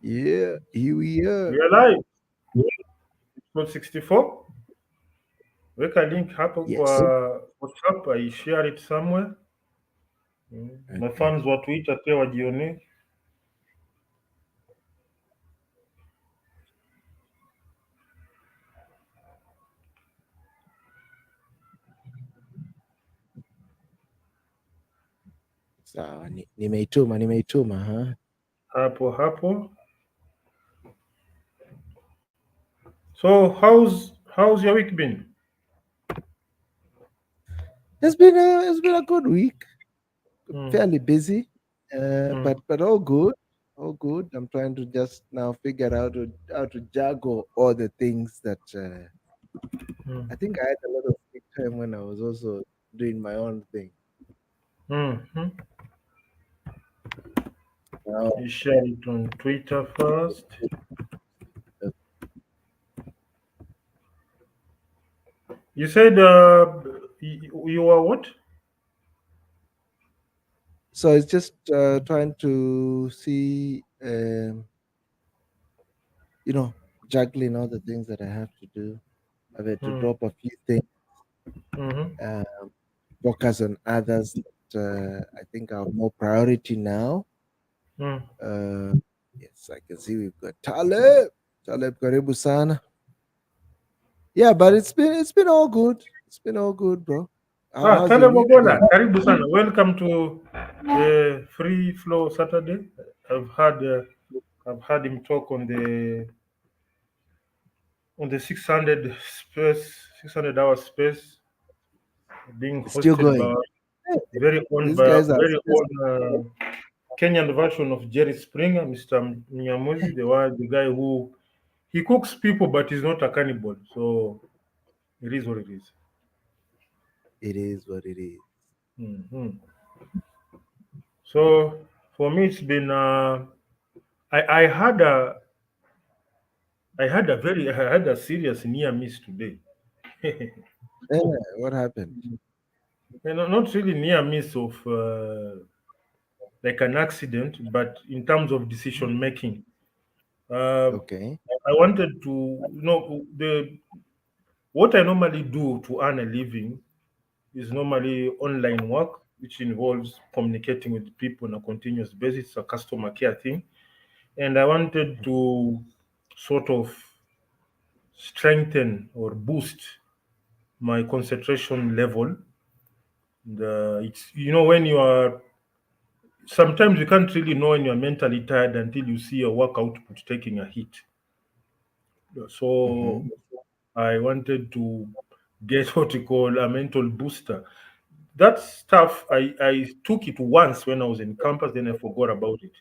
Yeah, here we We are. are live. Episode 64. Weka link hapo Yes. kwa WhatsApp, I share it somewhere. Okay. Mafans wa Twitter pia wajione. Sawa, nimeituma, huh? Hapo hapo. So how's your week been? It's been a good week. Mm, Fairly busy, mm, but all good. All good. I'm trying to just now figure out how to juggle all the things that mm, I think I had a lot of free time when I was also doing my own thing. mm. Now, You share it on Twitter first. uh, You said you were what? so it's just trying to see, you know, juggling all the things that I have to do. I've had to Mm, drop a few things, mm-hmm, uh, focus on others that I think are more priority now. mm. Uh, yes, I can see we've got Taleb. Taleb Karibu Sana. Yeah, but it's been all good. It's been all good, bro. How's Tale your week Mogola, been? karibu sana. Welcome to Free Flow Saturday. I've had uh, I've had him talk on the 600 space, 600 hour space, being It's still hosted going. by Hey, these by guys are very just own Kenyan version of Jerry Springer, Mr. Nyamuzi, the guy who he cooks people, but he's not a cannibal. So it is what it is. it is what it is. Mhm. So for me, it's been I had I had a serious near miss today. Yeah, what happened? Not really near miss of like an accident, but in terms of decision making. Uh, Okay. I wanted to the what I normally do to earn a living is normally online work, which involves communicating with people on a continuous basis, it's a customer care thing. And I wanted to sort of strengthen or boost my concentration level. It's when you are sometimes you can't really know when you're mentally tired until you see your work output taking a hit. Mm-hmm. So I wanted to get what you call a mental booster. That stuff I took it once when I was in campus, then I forgot about it.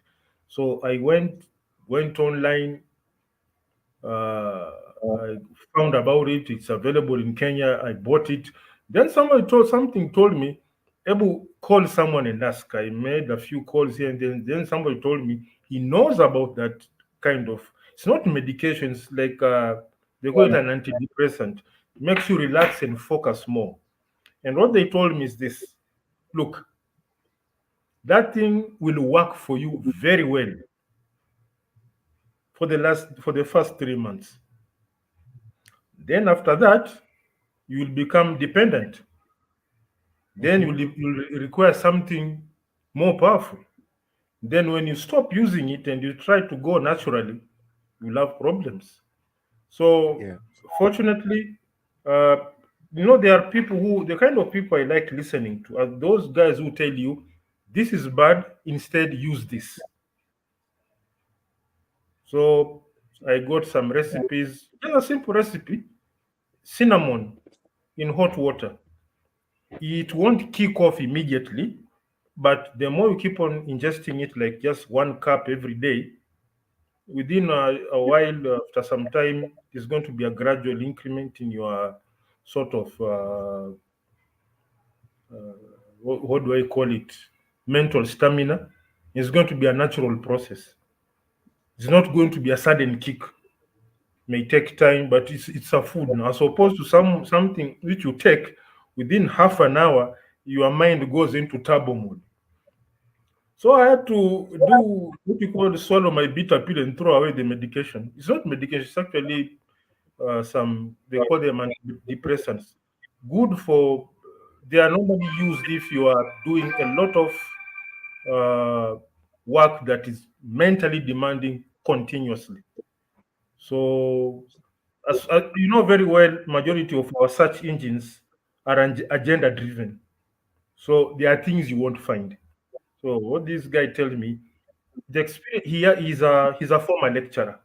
So I went online. I found about it. It's available in Kenya. I bought it. Then something told me, Ebu, call someone and ask. I made a few calls here and then somebody told me he knows about that kind of. It's not medication. It's like they call it an antidepressant. Makes you relax and focus more. And what they told me is this: look, that thing will work for you very well for the first 3 months. Then after that, you will become dependent. Then Mm-hmm. you'll require something more powerful. Then when you stop using it and you try to go naturally, you'll have problems. So Yeah. fortunately, uh, there are people who the kind of people I like listening to are those guys who tell you this is bad, instead use this. So I got some recipes, just a simple recipe: cinnamon in hot water. It won't kick off immediately, but the more you keep on ingesting it, like just 1 cup every day, within a while, after some time, there's going to be a gradual increment in your sort of what do I call it? Mental stamina. It's going to be a natural process. It's not going to be a sudden kick. May take time, but it's a food now, as opposed to something which you take within half an hour, your mind goes into turbo mode. So I had to do what you call swallow my bitter pill and throw away the medication. It's not medication; it's actually some, they call them antidepressants. Good for, they are normally used if you are doing a lot of work that is mentally demanding continuously. So, as you know very well, majority of our search engines are agenda driven. So there are things you won't find. So what this guy tells me, the experience here, he's a former lecturer.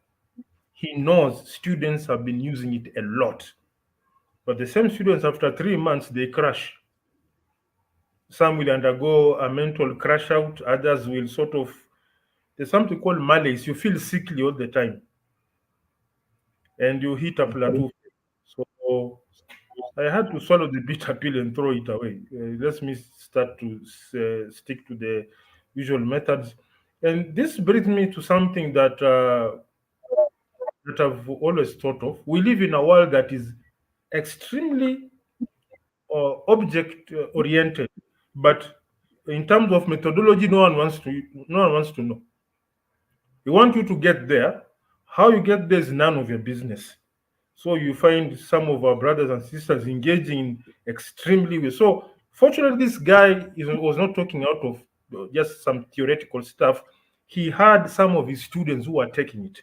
He knows students have been using it a lot, but the same students after 3 months they crash. Some will undergo a mental crash out. Others will sort of, there's something called malaise. You feel sickly all the time, and you hit a Okay. plateau. So I had to swallow the bitter pill and throw it away. Let me start to stick to the usual methods. And this brings me to something that I've always thought of. We live in a world that is extremely object oriented, but in terms of methodology, no one wants to know. We want you to get there. How you get there is none of your business. So you find some of our brothers and sisters engaging extremely well. So fortunately, this guy was not talking out of just some theoretical stuff. He had some of his students who were taking it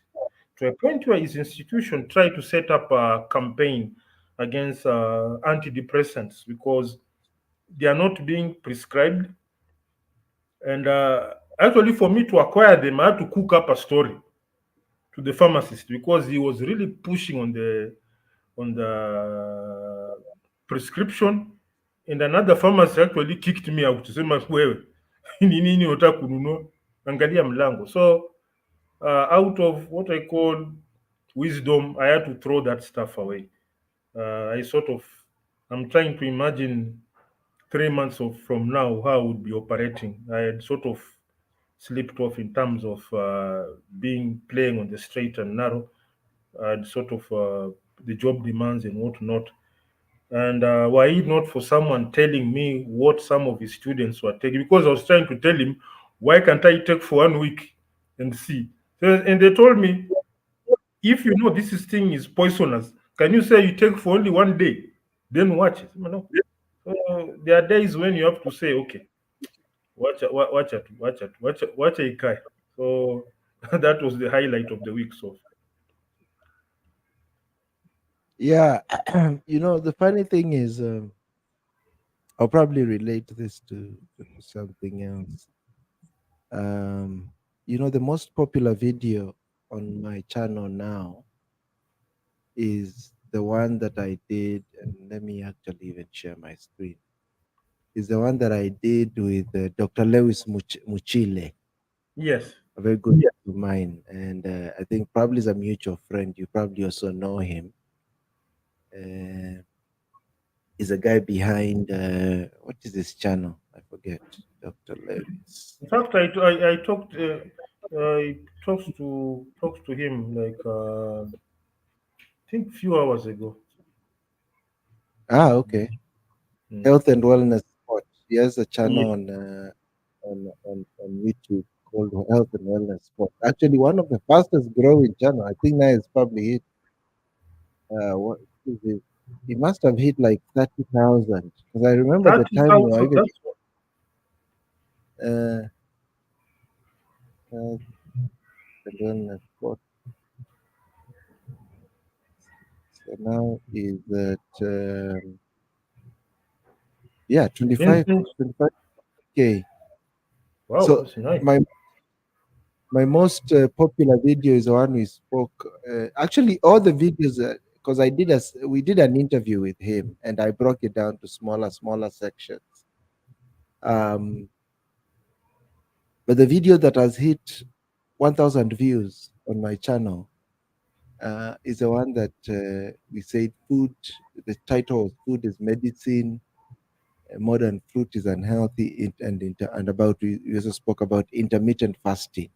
to a point where his institution tried to set up a campaign against antidepressants because they are not being prescribed. And actually, for me to acquire them, I had to cook up a story to the pharmacist because he was really pushing on the prescription. And another pharmacy actually kicked me out, sema wewe ni nini unataka kununua, angalia mlango. So out of what I call wisdom, I had to throw that stuff away. I sort of, I'm trying to imagine 3 months from now how I would be operating. I had sort of slipped off in terms of being playing on the straight and narrow, sort of the job demands and whatnot. And were it not for someone telling me what some of his students were taking, because I was trying to tell him, why can't I take for 1 week and see? So, and they told me, if you know thing is poisonous, can you say you take for only 1 day, then watch it? No. So there are days when you have to say, okay, watch a guy. So that was the highlight of the week. So Yeah. The funny thing is, I'll probably relate this to something else. Um, the most popular video on my channel now is the one that I did, and let me actually even share my screen. Is the one that I did with Dr. Lewis Muchile, yes, a very good friend of mine, and I think probably is a mutual friend. You probably also know him. Uh, is a guy behind what is this channel? I forget. Dr. Lewis. in fact, I talked I talked to him like I think few hours ago. Ah, Mm, okay. mm. Health and Wellness Sport. He has a Yeah, channel on YouTube called Health and Wellness Sport. Actually, one of the fastest growing channel. I think now it's probably hit. What is it? He must have hit like 30,000 because I remember the thirty time we were thousand. even That's what. uh, Health and Wellness Sport. So now is at yeah, In, 25 in, 25K. wow, So that's nice. my most popular video is the one we spoke. Actually, all the videos, because we did an interview with him, and I broke it down to smaller sections. Um, but the video that has hit 1,000 views on my channel is the one that we said food. The title of food is medicine. Modern fruit is unhealthy, and about we also spoke about intermittent fasting.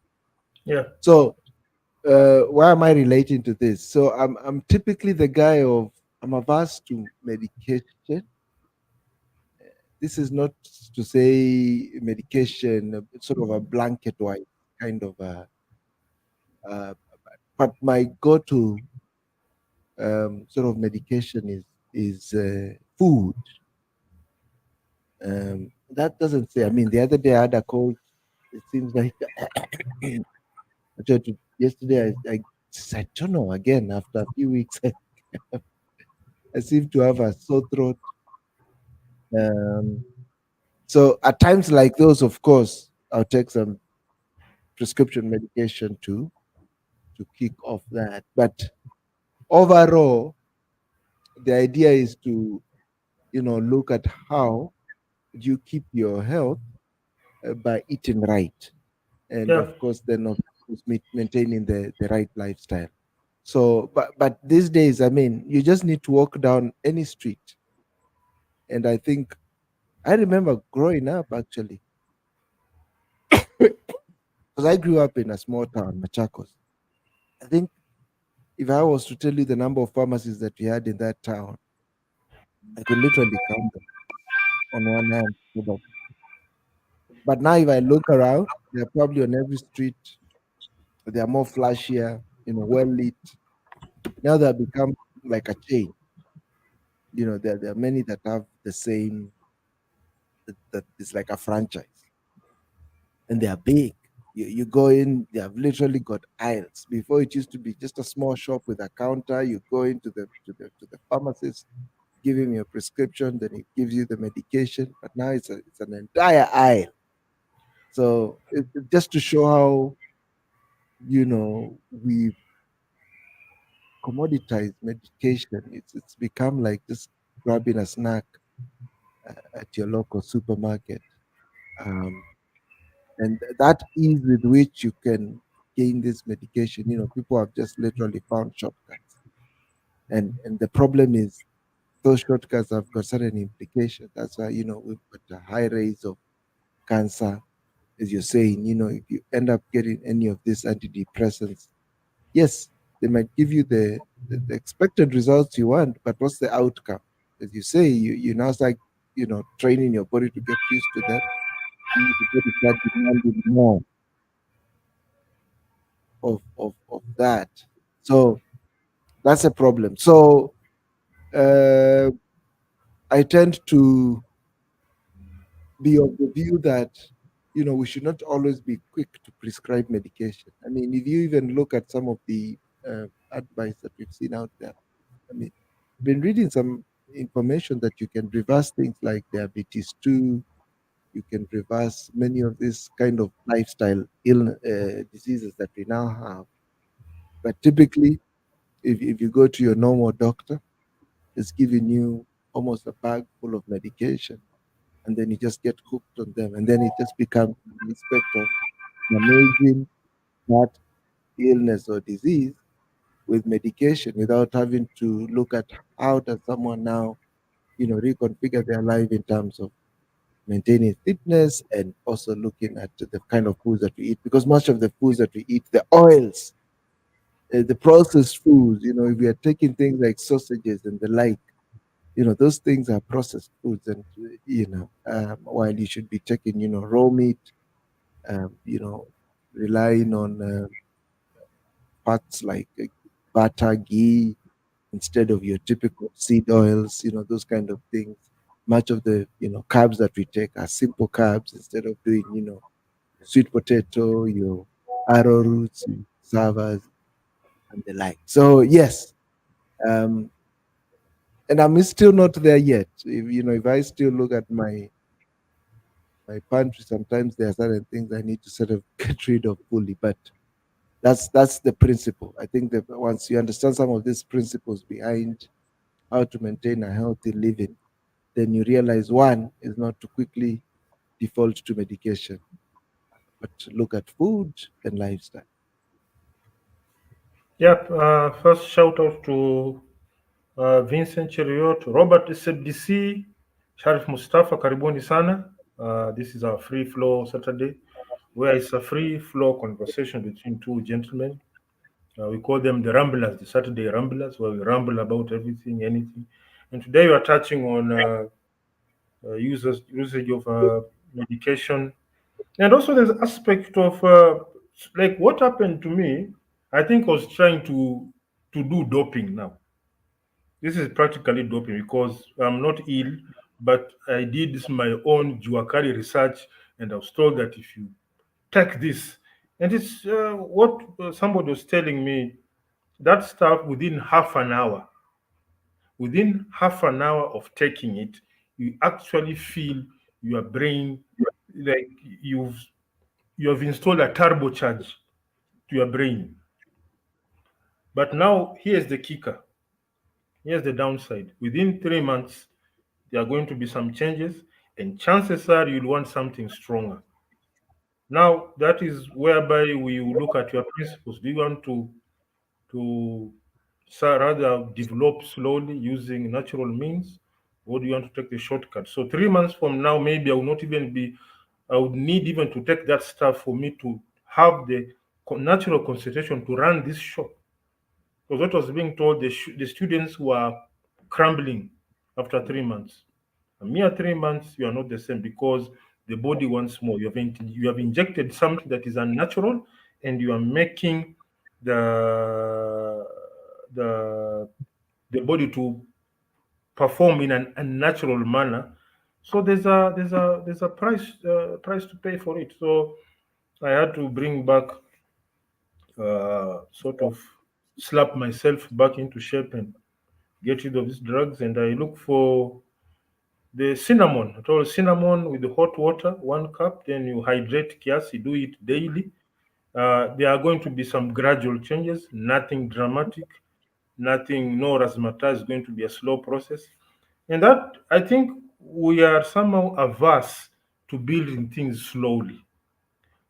Yeah, So why am I relating to this? So I'm typically the guy of I'm averse to medication, this is not to say medication, sort of a blanket wide kind of uh, but my go-to sort of medication is food. That doesn't say. I mean, the other day I had a cold. It seems like yesterday I don't know. Again, after a few weeks, I seem to have a sore throat. Um, so at times like those, of course, I'll take some prescription medication to kick off that. But overall, the idea is to look at how you keep your health by eating right, and Yeah, of course, then of course, maintaining the right lifestyle. So, but these days, I mean, you just need to walk down any street, and I think I remember growing up actually, because I grew up in a small town, Machakos. I think if I was to tell you the number of pharmacies that we had in that town, I could literally count them on one hand. But now, if I look around, they're probably on every street. They are more flashier, well lit. Now they have become like a chain. There are many that have the same, that is like a franchise, and they are big. You go in, they have literally got aisles. Before it used to be just a small shop with a counter. You go into the pharmacist, give him your prescription, then he gives you the medication. But now it's an entire aisle. So just to show how we commoditize medication. It's become like just grabbing a snack at your local supermarket. Um, and that ease with which you can gain this medication, people have just literally found shortcuts. And the problem is those shortcuts have got certain implications. That's why, we've got a high rates of cancer, as you're saying. If you end up getting any of these antidepressants, yes, they might give you the expected results you want, but what's the outcome? As you say, you now start, training your body to get used to them. The body start demanding more of that. So that's a problem. So uh, I tend to be of the view that we should not always be quick to prescribe medication. I mean, if you even look at some of the advice that we've seen out there, I mean, been reading some information that you can reverse things like diabetes 2. You can reverse many of these kind of lifestyle diseases that we now have. But typically, if you go to your normal doctor, it's giving you almost a bag full of medication, and then you just get hooked on them, and then it just becomes an aspect of managing that illness or disease with medication without having to look at how does someone now reconfigure their life in terms of maintaining fitness and also looking at the kind of foods that we eat, because much of the foods that we eat, the oils, the processed foods, if we are taking things like sausages and the like, those things are processed foods. And while you should be taking raw meat, um, you know relying on fats like butter, ghee, instead of your typical seed oils, those kind of things. Much of the carbs that we take are simple carbs, instead of doing sweet potato, your arrowroots, savas, and the like. So yes, um, and I'm still not there yet. If I still look at my pantry, sometimes there are certain things I need to sort of get rid of fully. But that's the principle. I think that once you understand some of these principles behind how to maintain a healthy living, then you realize one is not to quickly default to medication, but to look at food and lifestyle. Yep. First shout out to Vincent Cheriot, Robert SBC, Sharif Mustafa, karibuni sana. This is our free flow Saturday, where it's a free flow conversation between two gentlemen. We call them the Ramblers, the Saturday Ramblers, where we ramble about everything, anything. And today we are touching on usage of medication. And also there's aspect of like what happened to me. I think I was trying to do doping now. This is practically doping because I'm not ill, but I did this my own Juakari research, and I was told that if you take this, and it's what somebody was telling me, that stuff within half an hour of taking it, you actually feel your brain like you have installed a turbocharge to your brain. But now here's the kicker. Here's the downside. Within 3 months, there are going to be some changes, and chances are you'll want something stronger. Now that is whereby we will look at your principles. Do you want to rather develop slowly using natural means, or do you want to take the shortcut? So 3 months from now, maybe I will not even be. I would need even to take that stuff for me to have the natural concentration to run this shop. Because what was being told, the students were crumbling after 3 months. A mere 3 months, you are not the same because the body wants more. You have injected something that is unnatural, and you are making the the the body to perform in an unnatural manner. So there's a price to pay for it. So I had to bring back sort of slap myself back into shape and get rid of these drugs. And I look for the cinnamon. I told cinnamon with the hot water, 1 cup. Then you hydrate kiasi, do it daily. There are going to be some gradual changes, nothing dramatic, nothing, no razzmatazz, is going to be a slow process. And that, I think, we are somehow averse to building things slowly.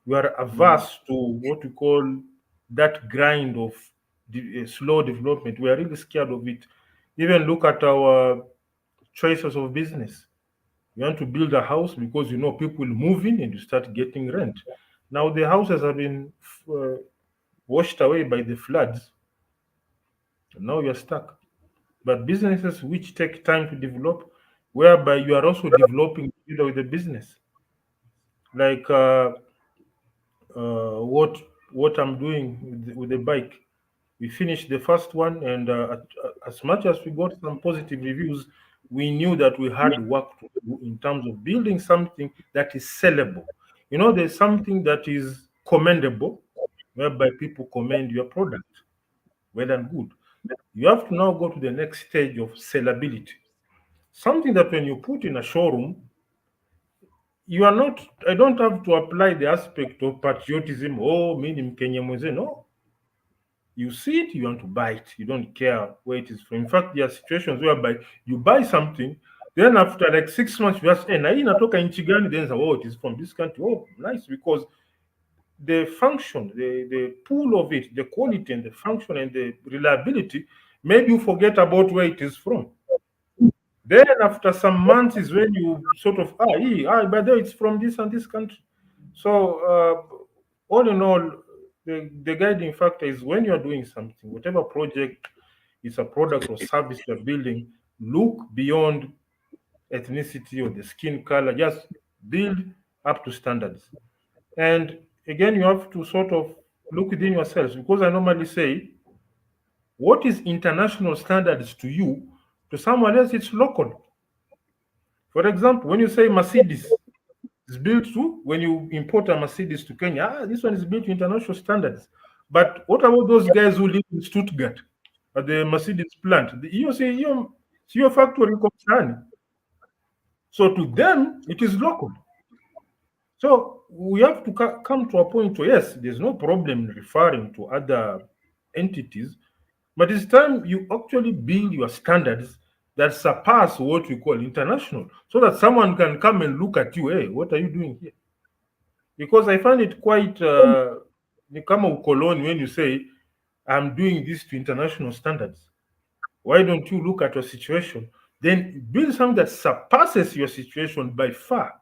We are Mm. averse to what we call that grind of slow development. We are really scared of it. Even look at our choices of business. You want to build a house because you know people move in and you start getting rent. Now the houses have been uh, washed away by the floods, and now you're stuck. But businesses which take time to develop, whereby you are also developing together with the business, like what I'm doing with the bike. We finished the first one, and as much as we got some positive reviews, we knew that we had work to do in terms of building something that is sellable. You know, there's something that is commendable, whereby people commend your product. Well and good. You have to now go to the next stage of sellability. Something that when you put in a showroom, you are not, I don't have to apply the aspect of patriotism. Oh, me ni Mkenya mwenze. No, you see it, you want to buy it. You don't care where it is from. In fact, there are situations whereby you buy something, then after like 6 months, you ask, hey, na hii inatoka nchi gani? Then say, oh, it is from this country. Oh, nice, because the function, the pool of it, the quality and the function and the reliability, maybe you forget about where it is from. Then after some months is when you sort of, by the way, it's from this and this country. So all in all, the guiding factor is when you're doing something, whatever project is a product or service you're building, look beyond ethnicity or the skin color, just build up to standards. And again, you have to sort of look within yourselves because I normally say, what is international standards to you, to someone else, it's local. For example, when you say Mercedes is built to, when you import a Mercedes to Kenya, this one is built to international standards. But what about those guys who live in Stuttgart at the Mercedes plant? You see, your factory concern. So to them, it is local. So we have to come to a point where, yes, there's no problem referring to other entities, but it's time you actually build your standards that surpass what we call international, so that someone can come and look at you. Hey, what are you doing here? Because I find it quite ni kama ukoloni when you say I'm doing this to international standards. Why don't you look at your situation, then build something that surpasses your situation by far?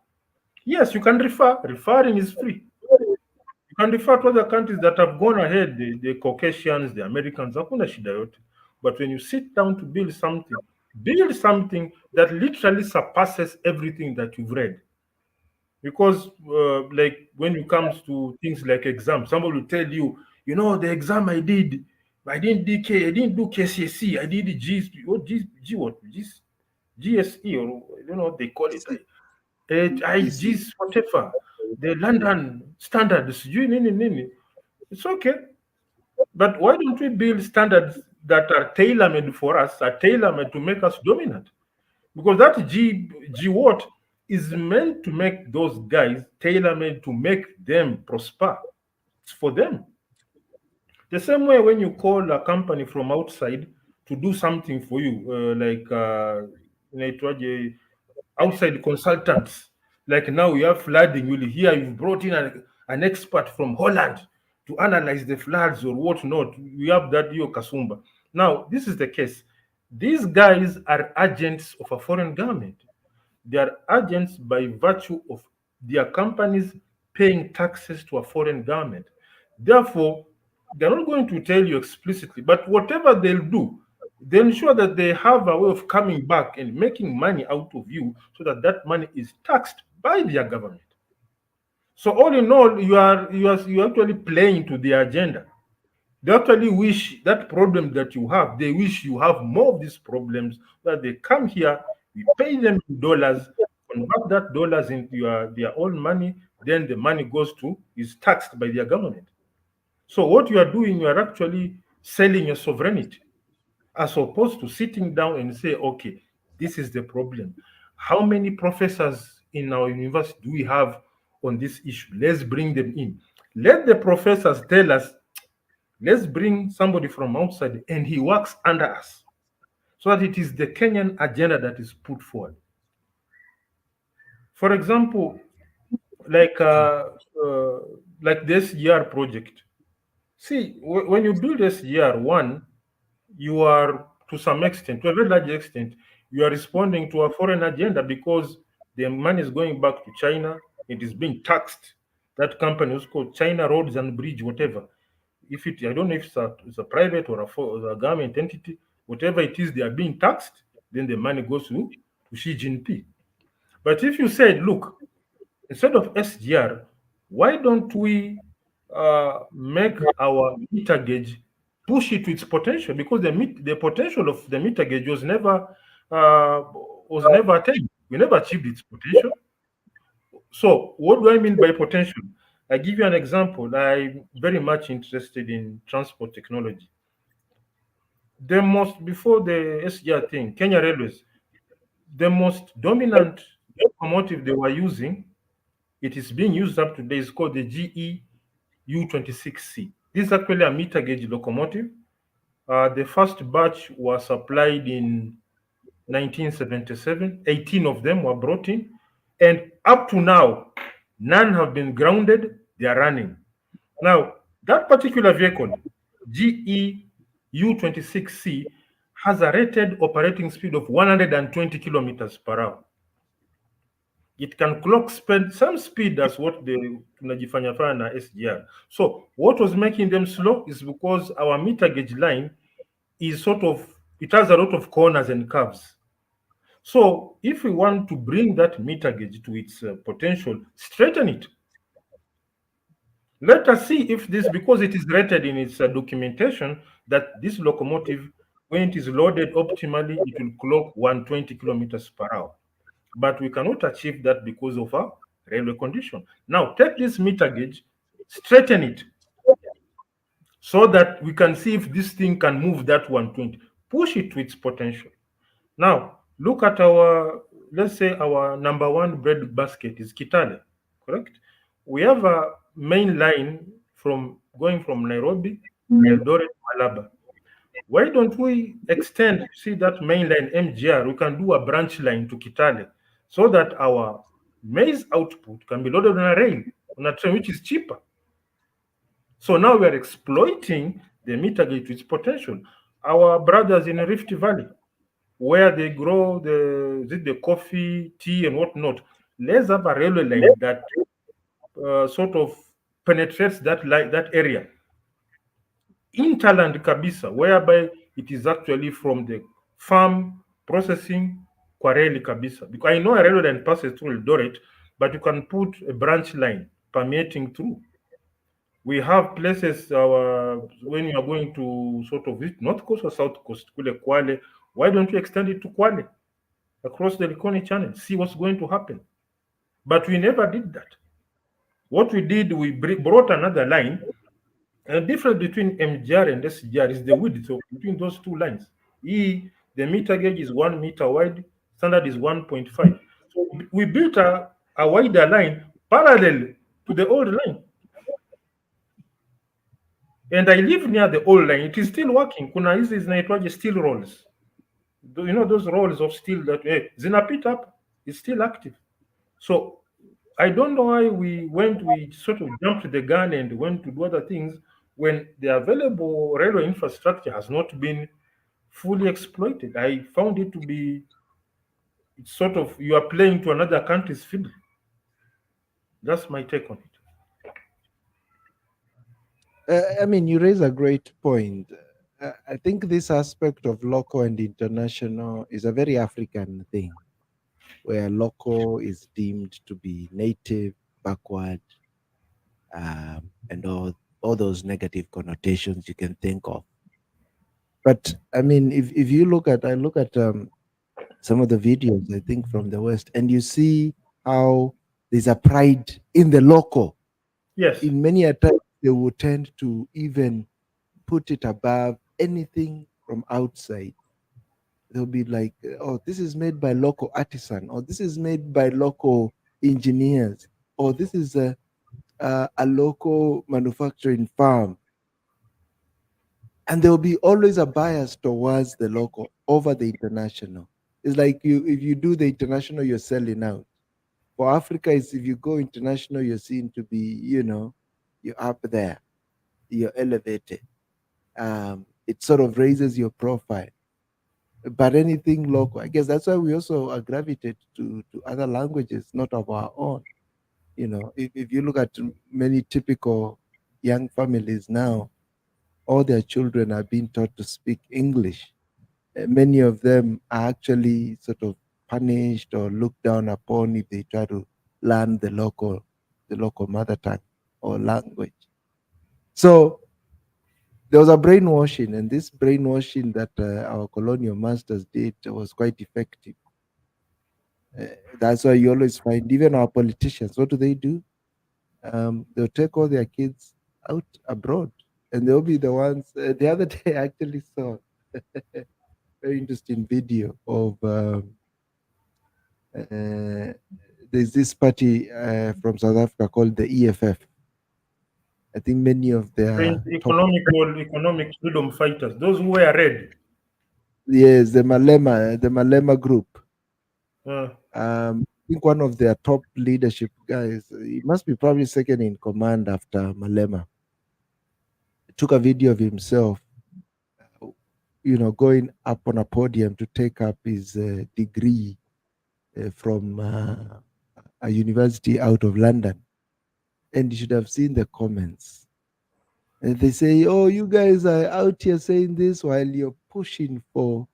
Yes, you can refer. Referring is free. You can refer to other countries that have gone ahead, the Caucasians, the Americans, hakuna shida yote. But when you sit down to build something, Build something that literally surpasses everything that you've read. Because like when it comes to things like exams, somebody will tell you, the exam I didn't do I didn't do KCSE, I did the G what GSE, or I don't know what they call it. I GC. GS whatever, the London standards, it's okay. But why don't we build standards that are tailor-made for us, are tailor-made to make us dominant? Because that G what is meant to make those guys tailor-made to make them prosper. It's for them. The same way when you call a company from outside to do something for you, like inaitwaje, outside consultants. Like now you have flooding, you'll hear you've brought in an expert from Holland to analyze the floods or whatnot. We have that Dio Kasumba. Now, this is the case. These guys are agents of a foreign government. They are agents by virtue of their companies paying taxes to a foreign government. Therefore, they're not going to tell you explicitly, but whatever they'll do, they ensure that they have a way of coming back and making money out of you so that that money is taxed by their government. So all in all, you are actually playing to their agenda. They actually wish that problem that you have, they wish you have more of these problems, that they come here, we pay them in dollars, convert that dollars into their own money, then the money is taxed by their government. So what you are doing, you are actually selling your sovereignty, as opposed to sitting down and say, okay, this is the problem. How many professors in our university do we have on this issue? Let's bring them in. Let the professors tell us, let's bring somebody from outside and he works under us, so that it is the Kenyan agenda that is put forward. For example, like uh, uh, like this year project. See, when you build SGR one, you are to some extent, to a very large extent, you are responding to a foreign agenda because the money is going back to China. It is being taxed. That company is called China Roads and Bridge, whatever. If it, I don't know if it's a private or a government entity, whatever it is, they are being taxed. Then the money goes to Xi Jinping. But if you said, look, instead of SGR, why don't we make our meter gauge push it to its potential? Because the potential of the meter gauge uh, was never attained. We never achieved its potential. So what do I mean by potential? I give you an example. I'm very much interested in transport technology. The most before the SGR thing, Kenya Railways, the most dominant locomotive they were using, it is being used up today, is called the GE U26C. This is actually a meter gauge locomotive. The first batch was supplied in 1977. 18 of them were brought in, and up to now, none have been grounded. They are running. Now, that particular vehicle, GE U26C, has a rated operating speed of 120 kilometers per hour. It can clock spend some speed as what the tunajifanya fanya na SGR. So what was making them slow is because our meter gauge line is it has a lot of corners and curves. So if we want to bring that meter gauge to its potential, straighten it. Let us see if this, because it is rated in its documentation that this locomotive, when it is loaded optimally, it will clock 120 kilometers per hour. But we cannot achieve that because of our railway condition. Now, take this meter gauge, straighten it so that we can see if this thing can move that 120. Push it to its potential. Now, look at let's say our number one bread basket is Kitale, correct? We have a main line from going from Nairobi, Eldoret, Malaba. Why don't we extend, see that main line MGR, we can do a branch line to Kitale so that our maize output can be loaded on a rail, on a train, which is cheaper. So now we are exploiting the meter gauge to its potential. Our brothers in Rift Valley, where they grow the coffee, tea, and whatnot, let's have a railway line that sort of penetrates that area, interland kabisa, whereby it is actually from the farm processing kwa reli kabisa. Because I know a railway line passes through Eldoret, but you can put a branch line permeating through. We have places when you are going to sort of visit North Coast or South Coast, kule Kwale. Why don't you extend it to Kwale across the Likoni Channel? See what's going to happen. But we never did that. What we did, we brought another line. And the difference between MGR and SGR is the width of between those two lines. The meter gauge is 1 meter wide, standard is 1.5. So we built a wider line parallel to the old line. And I live near the old line. It is still working. Kuna hizi zinaitwaje steel rolls. You know those rolls of steel that zinapita up. It's still active. So I don't know why we sort of jumped the gun and went to do other things when the available railway infrastructure has not been fully exploited. I found it to be, it's sort of, you are playing to another country's fiddle. That's my take on it. I mean, you raise a great point. I think this aspect of local and international is a very African thing, where local is deemed to be native, backward, and all those negative connotations you can think of. But I mean, if you look at, I look at some of the videos, I think from the West, and you see how there's a pride in the local. Yes. In many a times, they will tend to even put it above anything from outside. They'll be like, oh, this is made by local artisan, or this is made by local engineers, or this is a local manufacturing farm. And there will be always a bias towards the local over the international. It's like if you do the international, you're selling out. For Africa, is if you go international, you're seen to be, you're up there, you're elevated. It sort of raises your profile. But anything local, I guess that's why we also gravitate to other languages, not of our own. If you look at many typical young families now, all their children are being taught to speak English. Many of them are actually sort of punished or looked down upon if they try to learn the local mother tongue or language. So there was a brainwashing, and this brainwashing that our colonial masters did was quite effective. That's why you always find even our politicians, what do? They'll take all their kids out abroad, and they'll be the ones. The other day, I actually saw a very interesting video of there's this party from South Africa called the EFF. I think many of their Economic freedom fighters, those who were red. Yes, the Malema group. Uh, I think one of their top leadership guys, he must be probably second in command after Malema, took a video of himself, going up on a podium to take up his degree from a university out of London. And you should have seen the comments. And they say, oh, you guys are out here saying this while you're pushing for.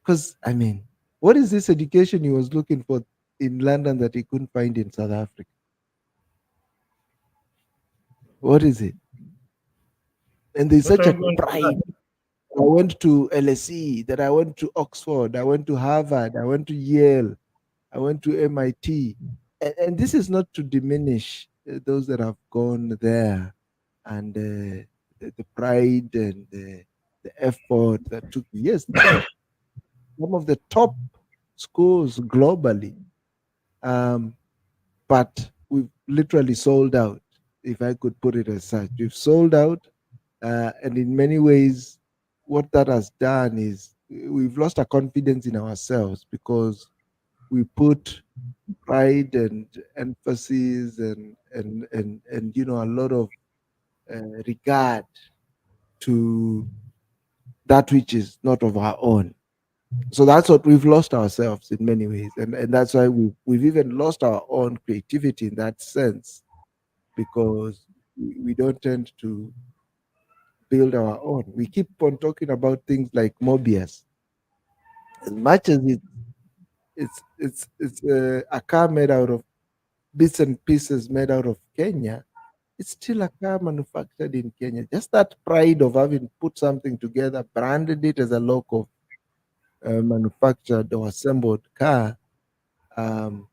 Because, I mean, what is this education he was looking for in London that he couldn't find in South Africa? What is it? And there's such a pride. I went to LSE, that I went to Oxford, I went to Harvard, I went to Yale, I went to MIT. And this is not to diminish those that have gone there and the pride and the effort that took. Yes, some of the top schools globally. But we've literally sold out, if I could put it as such. We've sold out. And in many ways, what that has done is we've lost our confidence in ourselves because we put pride and emphasis and a lot of regard to that which is not of our own. So that's what we've lost ourselves in many ways, and that's why we've even lost our own creativity in that sense, because we don't tend to build our own. We keep on talking about things like Mobius, as much as it's a car made out of bits and pieces made out of Kenya, it's still a car manufactured in Kenya. Just that pride of having put something together, branded it as a local manufactured or assembled car. Um,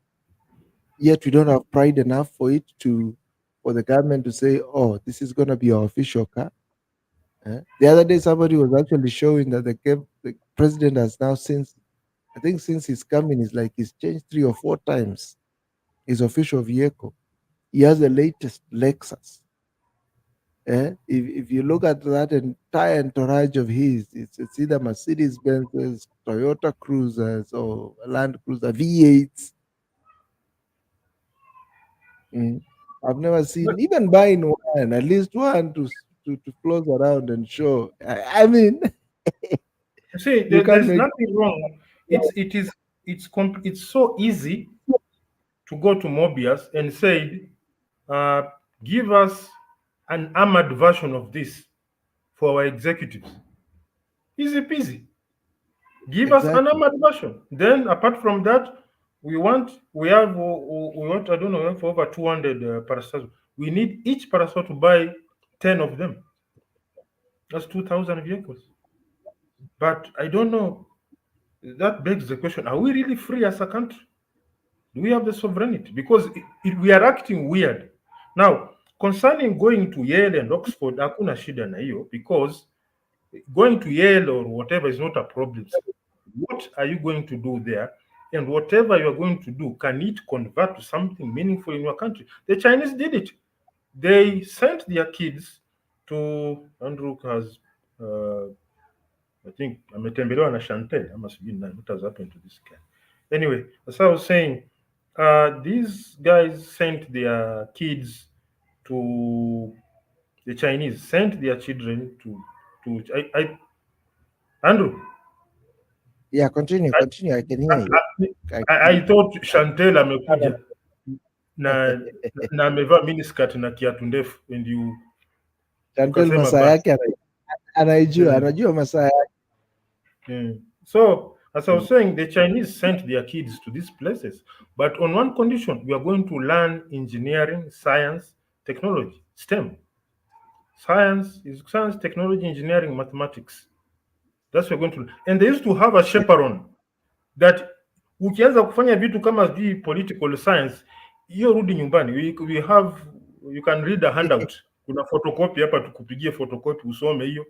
Yet we don't have pride enough for the government to say, "Oh, this is going to be our official car." The other day, somebody was actually showing that the president has now since I think since he's coming, is like he's changed 3 or 4 times his official vehicle. He has the latest Lexus. If you look at that entire entourage of his, it's either Mercedes Benzes, Toyota Cruisers, or Land Cruiser V8s. Mm. I've never seen even buying one, at least one to float around and show. I mean, See, you there can't is make. nothing wrong. It's so easy to go to Mobius and say, uh, give us an armored version of this for our executives. Easy peasy. Give us an Exactly. armored version. Then apart from that, we want, I don't know, we have over 200 parasols. We need each parasol to buy 10 of them. That's 2,000 vehicles. But I don't know. That begs the question: are we really free as a country? Do we have the sovereignty? Because we are acting weird. Now, concerning going to Yale and Oxford, hakuna shida na hiyo, because going to Yale or whatever is not a problem. What are you going to do there? And whatever you are going to do, can it convert to something meaningful in your country? The Chinese did it. They sent their kids to Andrew has I think ametembelewa na Chantel ama sijui nani, what has happened to this guy. Anyway, as I was saying, these guys sent their kids to the Chinese sent their children to Andrew. Yeah, continue, I, continue. I can hear you. I I thought Chantel amekuja na na amevaa miniskirt na kiatu ndefu and Chantel ukasema masaa basi. yake anaijua, Mm. anajua masaa yake. So, as I was saying, the Chinese sent their kids to these places, but on one condition: we are going to learn engineering, science, technology, STEM. Science is science, technology, engineering, mathematics. That's what we're going to. And they used to have a chaperone that ukianza kufanya vitu kama sijui political science, hiyo rudi nyumbani. We have, you can read a handout. Kuna photocopy hapa, tukupigie photocopy usome hiyo.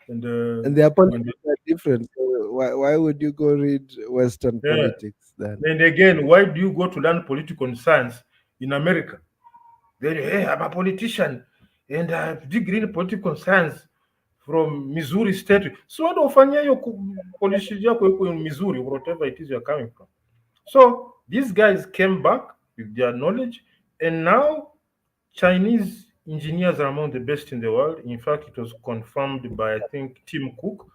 And And their when politics are different. So why would you go read Western yeah. politics then? And again, why do you go to learn political science in America? Then, hey, I'm a politician and I have degree in political science from Missouri State. So what ufanya hiyo policy yako iko in Missouri, whatever it is you're coming from. So these guys came back with their knowledge, and now Chinese engineers are among the best in the world. In fact, it was confirmed by, I think, Tim Cook,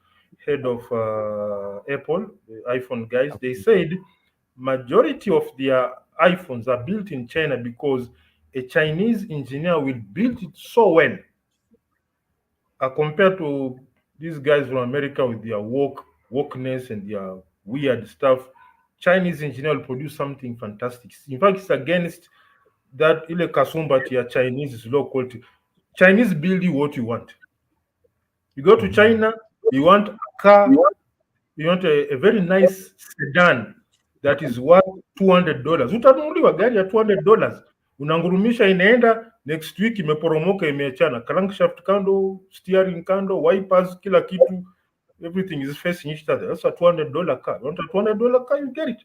head of Apple, the iPhone guys. They said majority of their iPhones are built in China because a Chinese engineer will build it so well, compared to these guys from America with their wokeness and their weird stuff. Chinese engineer will produce something fantastic. In fact, it's against that ile kasumba ya Chinese is low quality. Chinese build you what you want. You go to China, you want a car, you want a very nice sedan that is worth $200. Utanunuliwa gari ya $200, unangurumisha, inaenda, next week imeporomoka, imeachana, crankshaft kando, steering kando, wipers, kila kitu, everything is facing each other. That's a $200 car. You want a $200 car, you get it.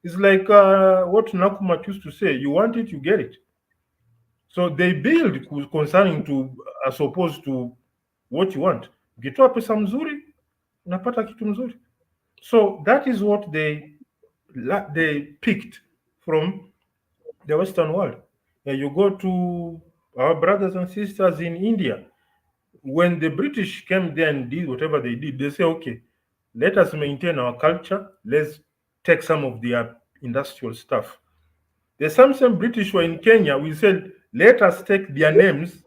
It's like what Nakumat used to say: you want it, you get it. So they build concerning to, as opposed to what you want. Ukitoa pesa mzuri, unapata kitu mzuri. So that is what they picked from the Western world. And you go to our brothers and sisters in India. When the British came there and did whatever they did, they say, okay, let us maintain our culture. Let's take some of their industrial stuff. The same British were in Kenya. We said, let us take their names,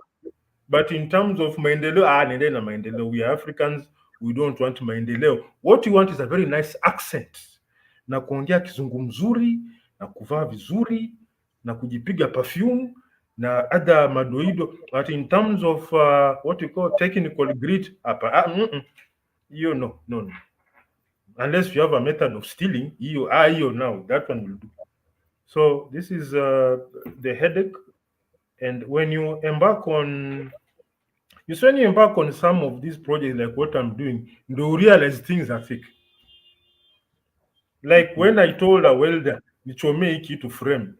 but in terms of maendeleo, nende na maendeleo. We are Africans. we don't want maendeleo. What you want is a very nice accent, na kuongea kizungu mzuri, na kuvaa vizuri, na kujipiga perfume na other madoido, but in terms of what you call technical grit, hiyo no, unless you have a method of stealing, hiyo now that one will do. So this is the headache. And when you embark on some of these projects like what I'm doing, you realize things are fake. Like when I told a welder nichomee hiki to frame,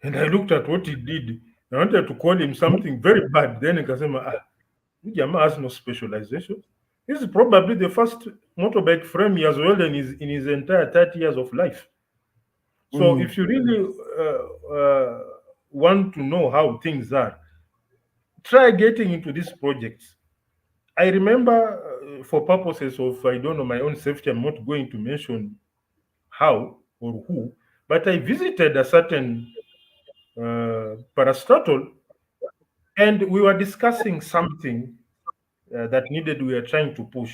and I looked at what he did, I wanted to call him something very bad, then nikasema huyu jamaa has no specialization. This is probably the first motorbike frame he has welded in his entire 30 years of life. So if you really want to know how things are, try getting into these projects. I remember, for purposes of, I don't know, my own safety, I'm not going to mention how or who, but I visited a certain parastatal, and we were discussing something that we were trying to push.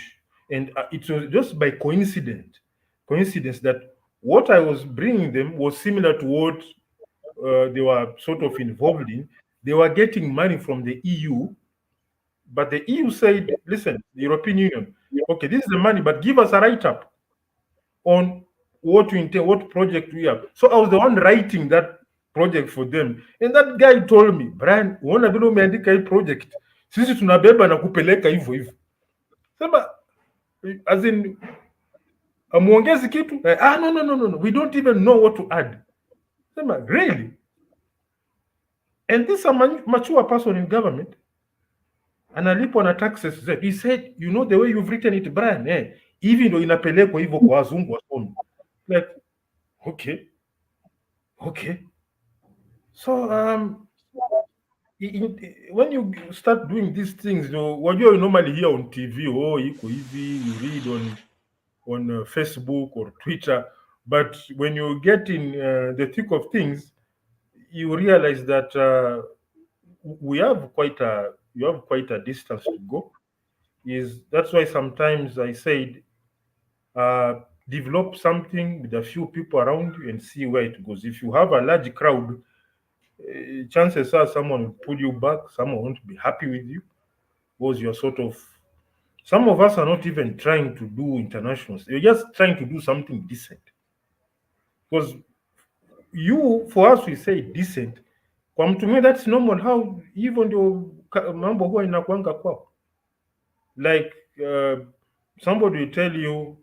And it was just by coincidence that what I was bringing them was similar to what they were sort of involved in. They were getting money from the EU, but the EU said, listen, the European Union, okay, this is the money, but give us a write-up on what we intend, what project we have. So I was the one writing that project for them. And that guy told me, Brian, unaona vile umeandika hii project, sisi tunabeba na kupeleka hivyo hivyo. Sema, as in, amuongezi kitu? No, we don't even know what to add. Sema, really? And this is a mature person in government, analipwa na taxes zetu. He said, you know the way you've written it, Brian, hivi ndo inapelekwa hivyo kwa wazungu wasomi. Like, okay. So when you start doing these things, what you normally hear on TV, iko hivi, you read on Facebook or Twitter, but when you get in the thick of things, you realize that you have quite a distance to go. That's why sometimes I said, develop something with a few people around you and see where it goes. If you have a large crowd, chances are someone will pull you back, someone won't be happy with you, because you're some of us are not even trying to do internationals. You're just trying to do something decent. Because for us, we say decent. Kwa mtu mwingine that's normal. How hivyo ndio mambo huwa inakuanga kwao. Like somebody will tell you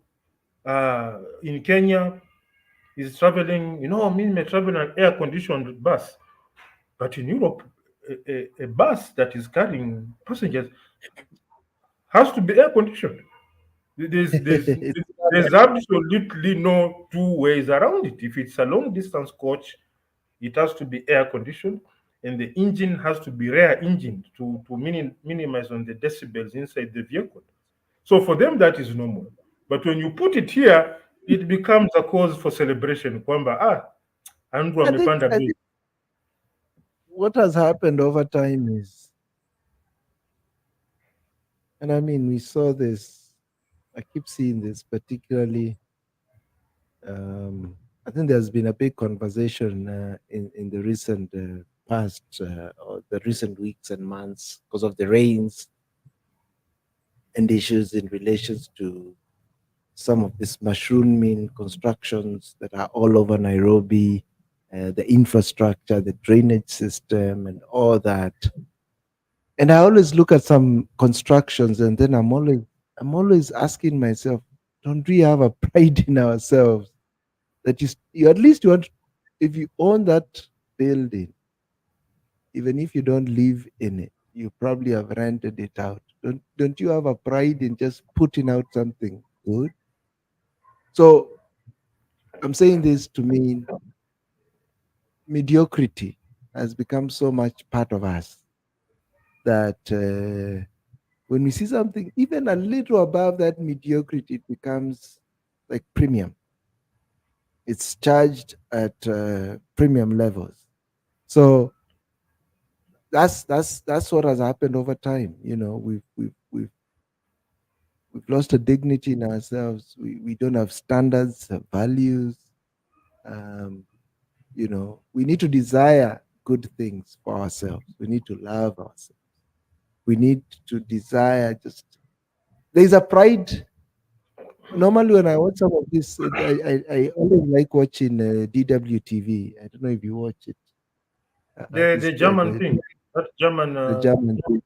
in Kenya is traveling, mimi nimetravel an air conditioned bus, but in Europe a bus that is carrying passengers has to be air conditioned. There's absolutely no two ways around it. If it's a long distance coach, it has to be air conditioned, and the engine has to be rear engine to minimize on the decibels inside the vehicle. So for them that is normal. But when you put it here, it becomes a cause for celebration. Kwamba Andrew amepanda bei. What has happened over time is, and I mean, we saw this, I keep seeing this, particularly, I think there's been a big conversation in the recent past, or the recent weeks and months, because of the rains and issues in relations to some of these mushrooming constructions that are all over Nairobi, the infrastructure, the drainage system, and all that. And I always look at some constructions, and then I'm always asking myself, don't we have a pride in ourselves that you at least want, if you own that building, even if you don't live in it, you probably have rented it out. Don't you have a pride in just putting out something good? So I'm saying this to mean mediocrity has become so much part of us that when we see something even a little above that mediocrity, it becomes like premium. It's charged at premium levels. So that's what has happened over time. We've lost a dignity in ourselves. We don't have standards, values. Um, we need to desire good things for ourselves. We need to love ourselves. We need to desire just. There's a pride. Normally, when I watch some of this, I always like watching DWTV. I don't know if you watch it. The German thing, that German. The German thing.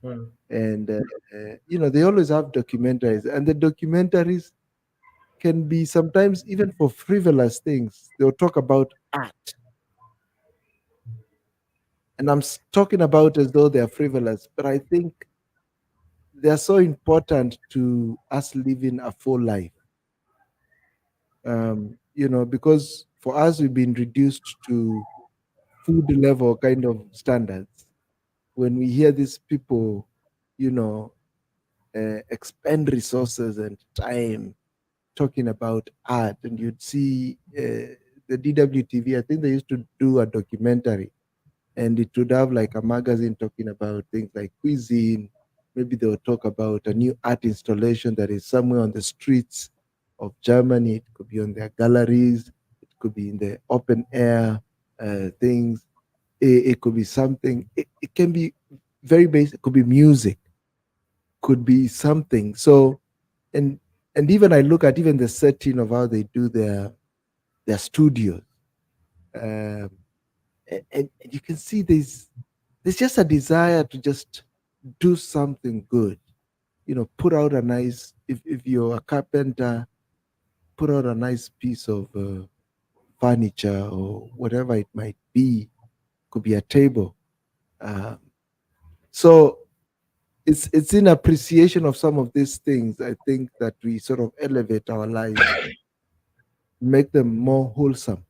Hmm. And they always have documentaries, and the documentaries can be sometimes even for frivolous things. They'll talk about art, and I'm talking about as though they're frivolous, but I think they're so important to us living a full life. Because for us we've been reduced to food level kind of standards. When we hear these people, you know, expend resources and time talking about art, and you'd see the DWTV. I think they used to do a documentary, and it would have like a magazine talking about things like cuisine. Maybe they would talk about a new art installation that is somewhere on the streets of Germany. It could be on their galleries. It could be in the open air things. It could be something. It can be very basic. It could be music. Could be something. So, and even I look at even the setting of how they do their studios, um, and you can see there's just a desire to just do something good. Put out a nice, if you're a carpenter, put out a nice piece of furniture or whatever it might be. Could be a table. Um, so it's in appreciation of some of these things, I think, that we sort of elevate our lives, make them more wholesome.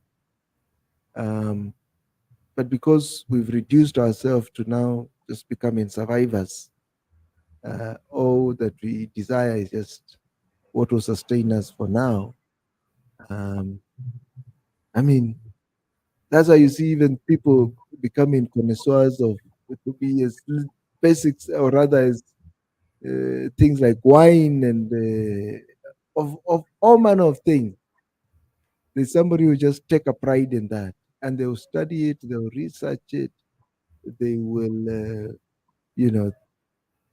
But because we've reduced ourselves to now just becoming survivors, all that we desire is just what will sustain us for now. Um, I mean, that's why you see even people becoming connoisseurs of, it could be as basics, or rather as things like wine and of all manner of things. There's somebody who just take a pride in that, and they'll study it, they'll research it, they will,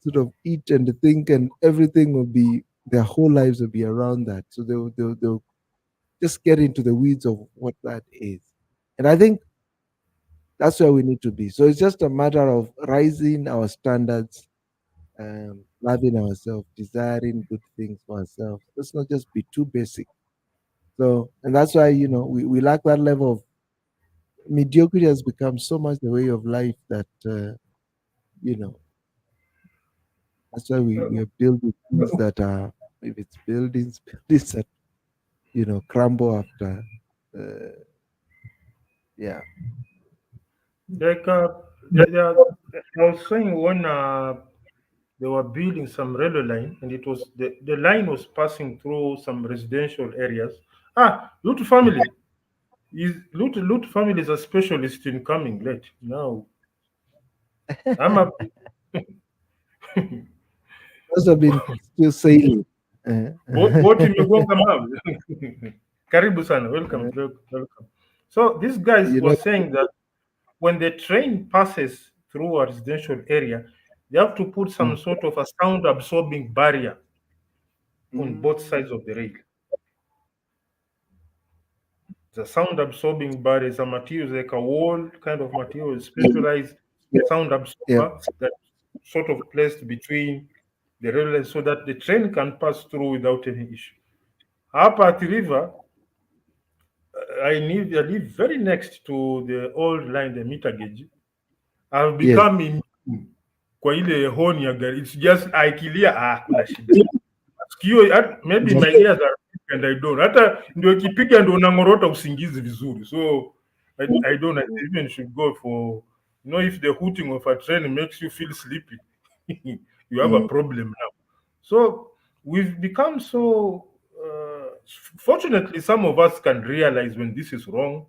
sort of eat and think, and everything will be, their whole lives will be around that. So they'll just get into the weeds of what that is. And I think that's where we need to be. So it's just a matter of rising our standards, loving ourselves, desiring good things for ourselves. Let's not just be too basic. So, and that's why, we lack that level of mediocrity. Has become so much the way of life that, you know, that's why we are building things that are, if it's buildings, buildings that, crumble after. Uh, yeah. Like I was saying, when they were building some railway line, and it was the line was passing through some residential areas. Lut family Lut family is a specialist in coming late. Now I'm a Must have been still sailing. Uh, boti imegonga mawe. Karibu sana, welcome, welcome. So this guys you know, was saying that when the train passes through a residential area, they have to put some mm, sort of a sound absorbing barrier on both sides of mm, the rail. The sound absorbing barrier is a material like a wall kind of material, specialized yeah, sound yeah, absorber that sort of placed between the rail lines so that the train can pass through without any issue. Up at River, I live very next to the old line, the meter gauge. I've yes. become immune kwa ile honi ya gari. It's just aikilia, kuna shida. Sikio, maybe my ears are weak and I don't. Hata ndio ikipiga ndio unang'orota usingizi vizuri. So I don't. I even should go for, if the hooting of a train makes you feel sleepy, you have a Mm, problem now. So we've become so. Fortunately, some of us can realize when this is wrong,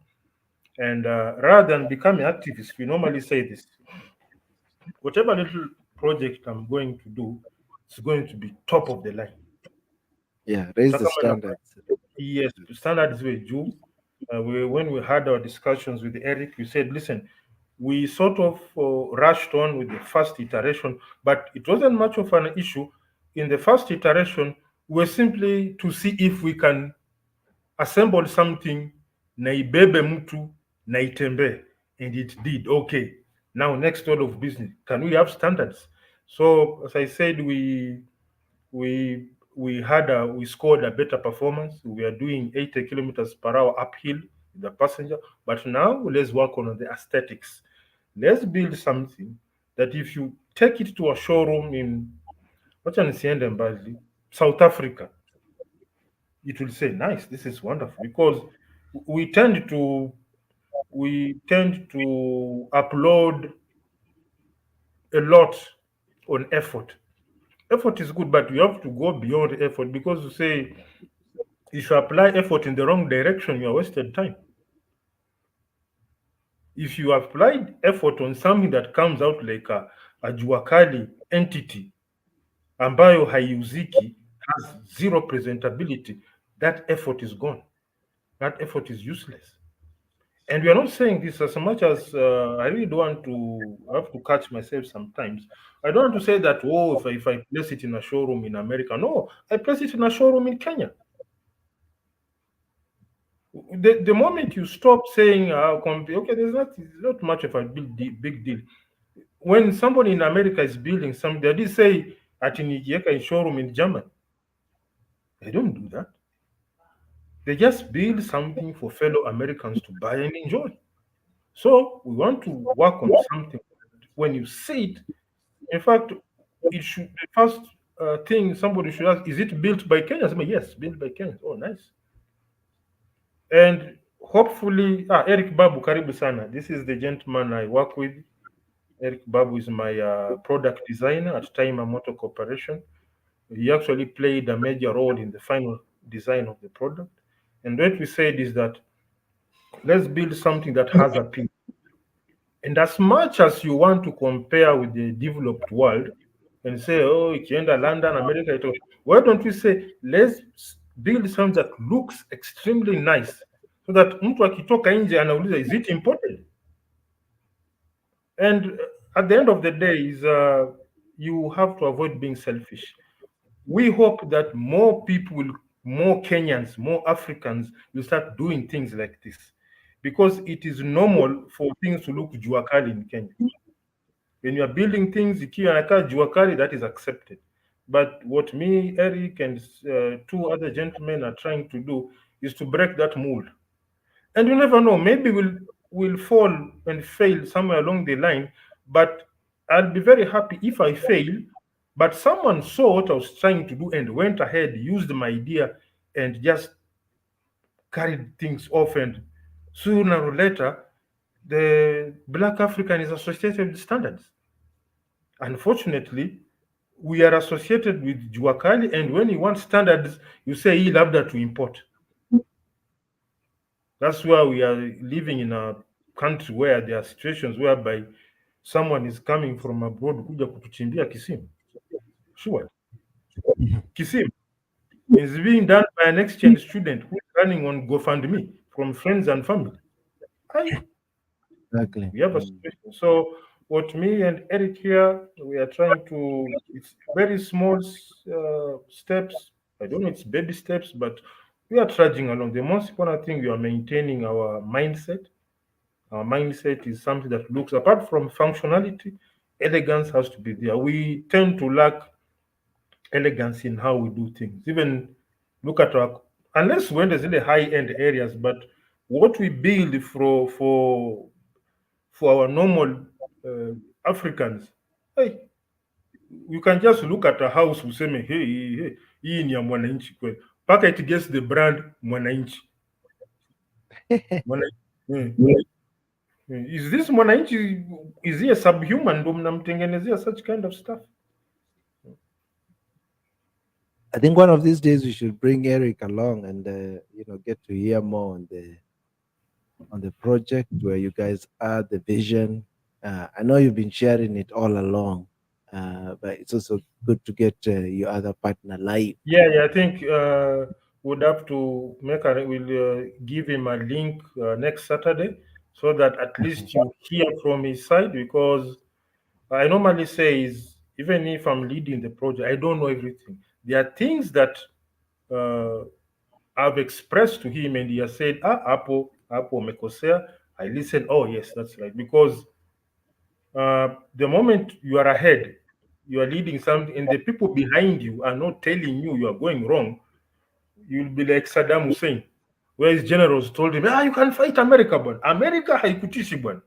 and rather than becoming activists, we normally say this: whatever little project I'm going to do, it's going to be top of the line. Yeah, raise the Takamana, standards. yes, standards were due. When we had our discussions with Eric, we said, listen, we sort of rushed on with the first iteration, but it wasn't much of an issue. In the first iteration, we're simply to see if we can assemble something na ibebe mtu na itembee, and it did. Okay, now next order of business, can we have standards? So as I said, we we scored a better performance. We are doing 80 kilometers per hour uphill with the passenger, but now let's work on the aesthetics. Let's build something that if you take it to a showroom in wacha nisiende mbali, South Africa, it will say, nice, this is wonderful, because we tend to we tend to upload a lot on effort. Effort is good, but you have to go beyond effort, because you say if you apply effort in the wrong direction, you are wasted time. If you applied effort on something that comes out like a juakali entity ambayo haiuziki, has zero presentability, that effort is gone. That effort is useless. And we are not saying this as much as I really don't want to I have to catch myself sometimes. I don't want to say that, oh, if I place it in a showroom in America. No, I place it in a showroom in Kenya. The moment you stop saying, okay, there's not much of a big deal. When somebody in America is building something, they did say at in showroom in Germany. They don't do that. They just build something for fellow Americans to buy and enjoy. So we want to work on something. When you see it, in fact, it should the first thing somebody should ask: is it built by Kenya? Say, yes, built by Kenya. Oh, nice. And hopefully, Eric Babu, karibu sana. This is the gentleman I work with. Eric Babu is my product designer at Time Motor Corporation. He actually played a major role in the final design of the product. And what we said is that let's build something that has appeal. And as much as you want to compare with the developed world and say, oh, ikienda London, America, why don't we say, let's build something that looks extremely nice so that mtu akitoka nje anauliza, is it imported? And at the end of the day, you have to avoid being selfish. We hope that more people, more Kenyans, more Africans will start doing things like this, because it is normal for things to look juakali in Kenya. When you are building things, ikiwa inakaa jua kali, that is accepted. But what me, Eric, and two other gentlemen are trying to do is to break that mold. And you never know, maybe we'll fall and fail somewhere along the line. But I'll be very happy if I fail. But someone saw what I was trying to do and went ahead, used my idea, and just carried things off. And sooner or later, the Black African is associated with standards. Unfortunately, we are associated with Juakali, and when you want standards, you say he labda to import. That's why we are living in a country where there are situations whereby someone is coming from abroad kuja kutuchimbia Kisimu. Sure. Kisimu is being done by an exchange student who is running on GoFundMe from friends and family. I Exactly. We have a situation. So what me and Eric here, we are trying to, it's very small steps. I don't know, it's baby steps, but we are trudging along. The most important thing, we are maintaining our mindset. Our mindset is something that looks, apart from functionality, elegance has to be there. We tend to lack elegance in how we do things. Even look at our, unless when there's really high end areas, but what we build for our normal uh, Africans, hey, you can just look at a house useme, hey, hii ni ya mwananchi kweli, mpaka it gets the brand mwananchi. Mwananchi. Eh, is this mwananchi, is he a subhuman ndo mnamtengenezea such kind of stuff? I think one of these days we should bring Eric along and get to hear more on the project where you guys are, the vision. I know you've been sharing it all along, but it's also good to get your other partner live. Yeah, I think we'd have to we'll give him a link next Saturday so that at least you hear from his side, because I normally say is, even if I'm leading the project, I don't know everything. There are things that uh, I've expressed to him, and he has said, Apple Mekosea. I listen, oh, yes, that's right. Because the moment you are ahead, you are leading something, and the people behind you are not telling you you are going wrong, you'll be like Saddam Hussein, where his generals told him, you can fight America bwana. America haikutishi bwana.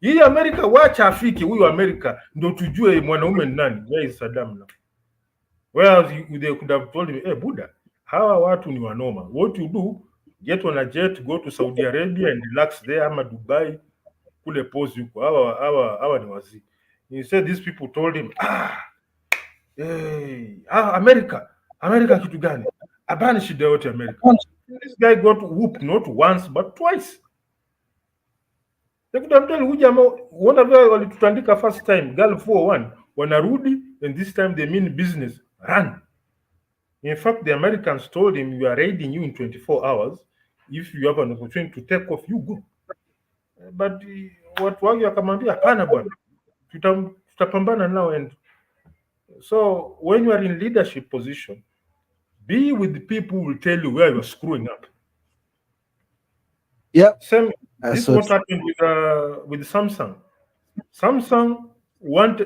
Hii America wacha afike huyu America ndo tujue mwanaume ni nani. Where is Saddam now? Whereas they could have told him, hey, Buddha, hawa watu ni wanoma. What you do, get on a jet, go to Saudi Arabia and relax there, ama Dubai, kule pose yuko. Hawa ni wazi. Instead, these people told him, hey, America kitu gani? Abani shida yote America. This guy got whooped not once but twice. They could have told huyu jamaa, uona vile walitutandika first time, Gulf War 1, wanarudi, and this time they mean business, run. In fact, the Americans told him, we are raiding you in 24 hours. If you have an opportunity to take off, you go. But watu wake wakamwambia hapana bwana, tutapambana nao. And so when you are in leadership position, be with the people who will tell you where you are screwing up. Yeah. Same. This is what happened with Samsung. Samsung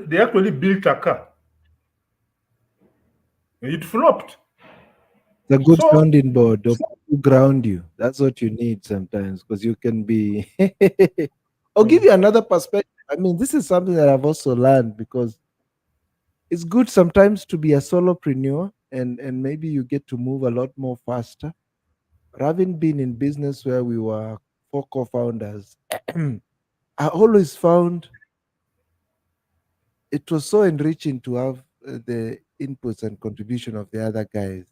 they actually built a car. It flopped. The good sounding board to ground you. That's what you need sometimes, because you can be. I'll give you another perspective. I mean, this is something that I've also learned, because it's good sometimes to be a solopreneur, and maybe you get to move a lot more faster. But having been in business where we were 4 co-founders, I always found it was so enriching to have the inputs and contribution of the other guys.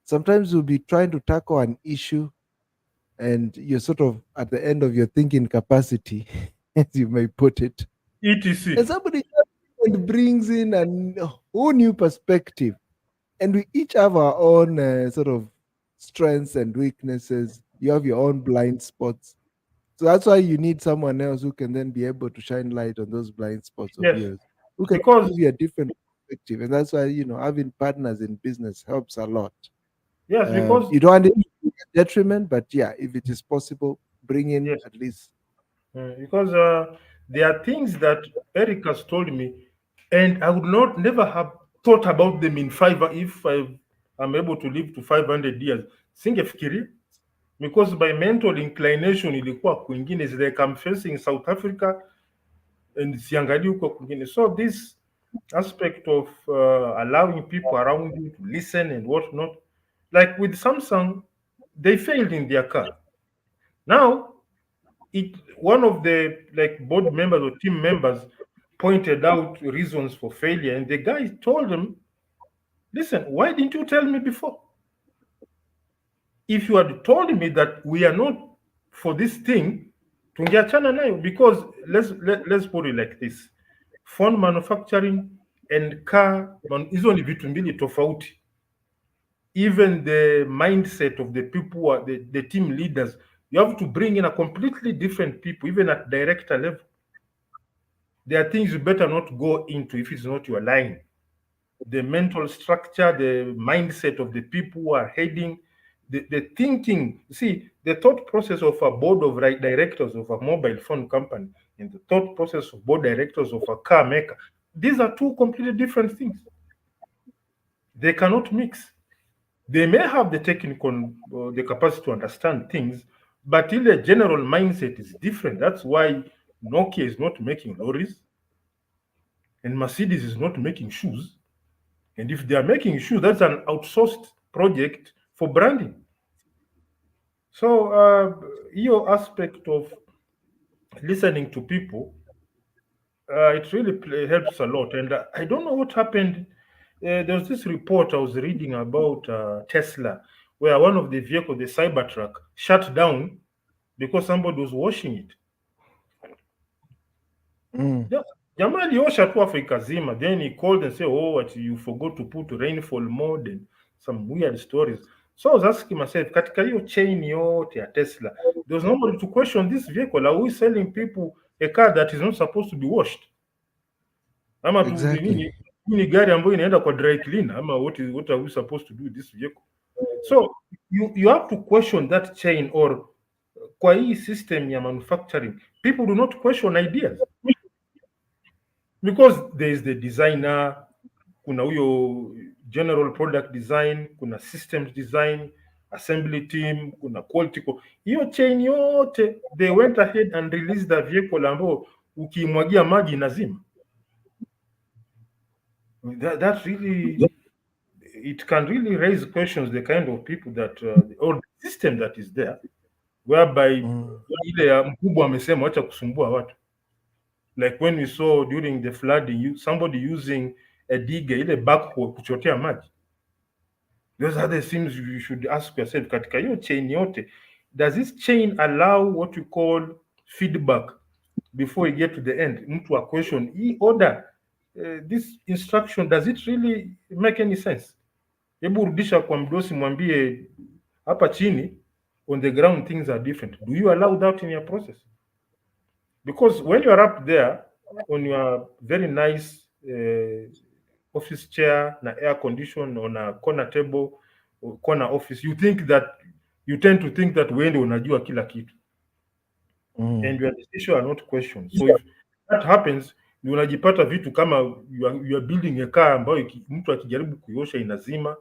Sometimes we'll be trying to tackle an issue, and you're sort of at the end of your thinking capacity, as you may put it. ETC. And somebody brings in a whole new perspective, and we each have our own sort of strengths and weaknesses. You have your own blind spots. So that's why you need someone else who can then be able to shine light on those blind spots of yours, who can give you a different perspective. And that's why, having partners in business helps a lot. Yes, because you don't want it to be a detriment, but yeah, if it is possible, bring in at least. Because there are things that Eric has told me, and I would never have thought about them if I'm able to live to 500 years. Singefikiria, because by mental inclination ilikuwa kwingine, is like I'm facing South Africa and siangali huko kwingine. So this aspect of allowing people around you to listen and whatnot, like with Samsung, they failed in their car. Now, one of the board members or team members pointed out reasons for failure, and the guy told them, listen, why didn't you tell me before? If you had told me that we are not for this thing, tungeachana nayo. Because let's put it like this, phone manufacturing and car, hizo ni vitu mbili tofauti. Even the mindset of the people, the team leaders, you have to bring in a completely different people, even at director level. There are things you better not go into if it's not your line. The mental structure, the mindset of the people who are heading, the thinking. See, the thought process of a board of directors of a mobile phone company and the thought process of board directors of a car maker, these are two completely different things. They cannot mix. They may have the technical, the capacity to understand things, but in the general mindset is different. That's why Nokia is not making lorries, and Mercedes is not making shoes. And if they are making shoes, that's an outsourced project for branding. So your aspect of listening to people, it really helps a lot. And I don't know what happened. There was this report I was reading about Tesla, where one of the vehicles, the Cybertruck, shut down because somebody was washing it. Yeah. Jamaa aliosha tu Afrika zima, then he called and said, oh, what you forgot to put rainfall mode and some weird stories. So I was asking myself, katika hiyo chain yote ya Tesla, there was nobody to question this vehicle. Are we selling people a car that is not supposed to be washed? Ama tu Exactly. ni gari ambayo inaenda kwa dry cleaner, ama what are we supposed to do with this vehicle? So you have to question that chain, or kwa hii system ya manufacturing, people do not question ideas because there is the designer, kuna huyo general product design, kuna systems design, assembly team, kuna quality hiyo chain yote, they went ahead and released the vehicle ambao ukimwagia maji inazima. That really, it can really raise questions, the kind of people that or the system that is there whereby ile ya mkubwa amesema acha kusumbua watu, like when we saw during the flooding somebody using a digger, ile backhoe kuchotea maji. Those are the things you should ask yourself katika hiyo chain yote. Does this chain allow what you call feedback before you get to the end? Mtu a question hii order, this instruction, does it really make any sense? Hebu rudisha kwa mdosi, mwambie hapa chini on the ground things are different. Do you allow that in your process? Because when you are up there on your very nice office chair na air condition on a corner table or corner office, you tend to think that wewe ndio unajua kila kitu and your decisions are not questioned. So if that happens, ni unajipata vitu kama you are building a car ambayo mtu akijaribu kuiosha inazima,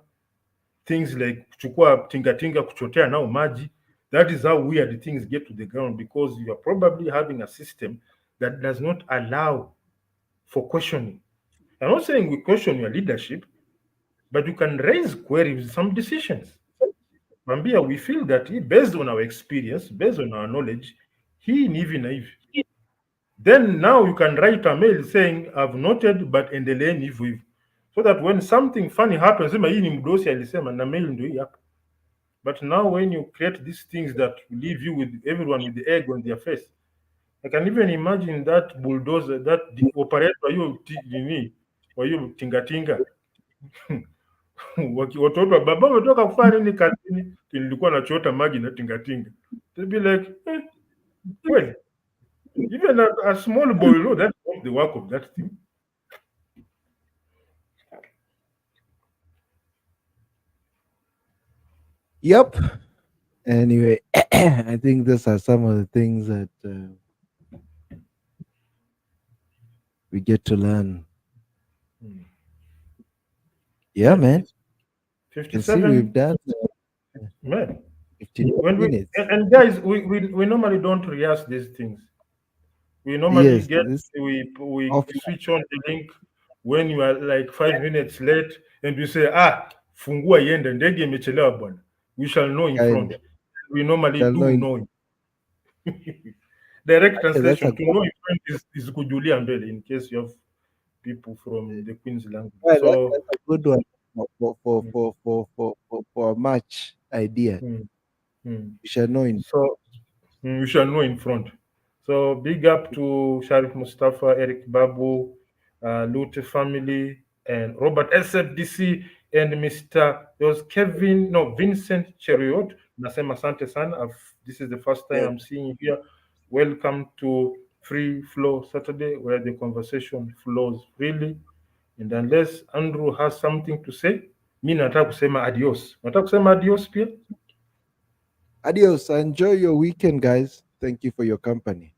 things like kuchukua tingatinga kuchotea nao maji. That is how weird things get to the ground, because you are probably having a system that does not allow for questioning. I'm not saying we question your leadership, but you can raise queries with some decisions. Mambia, we feel that based on our experience, based on our knowledge, hii ni hivi na hivi. Then now you can write a mail saying I've noted but endeleeni hivyo hivyo, so that when something funny happens, sema hii ni mdosi alisema na mail ndio hii hapa. But now when you create these things that leave you with everyone with the egg on their face, I can even imagine that bulldozer, that the operator wa hiyo tingatinga watoto, baba umetoka kufanya nini kazini? Nilikuwa nachota maji na tingatinga. They'll be like, well, even a small boy, no, that's not the work of that thing. Yep. Anyway, I think those are some of the things that we get to learn. Yeah, man. You can see 57 we've done man. 15 minutes. And guys, we normally don't rehearse these things. We normally Yes, we off- switch on the link when you are like 5 minutes late and we say, fungua iende, ndege imechelewa bwana. We shall know in front. Kind. We normally Shall do know in- know. Direct that's translation a to know in front is kujulia mbele, in case you have people from the Queen's language. Well, So that's a good one for a match idea. We shall know in so we shall know in front. So big up to Sharif Mustafa, Eric Babu, Lute family, and Robert SFDC, and there was Vincent Cheriot. Nasema asante sana. This is the first time I'm seeing you here. Welcome to Free Flow Saturday, where the conversation flows freely. And unless Andrew has something to say, mi nataka kusema adios. Nataka kusema adios pia. Adios. Enjoy your weekend, guys. Thank you for your company.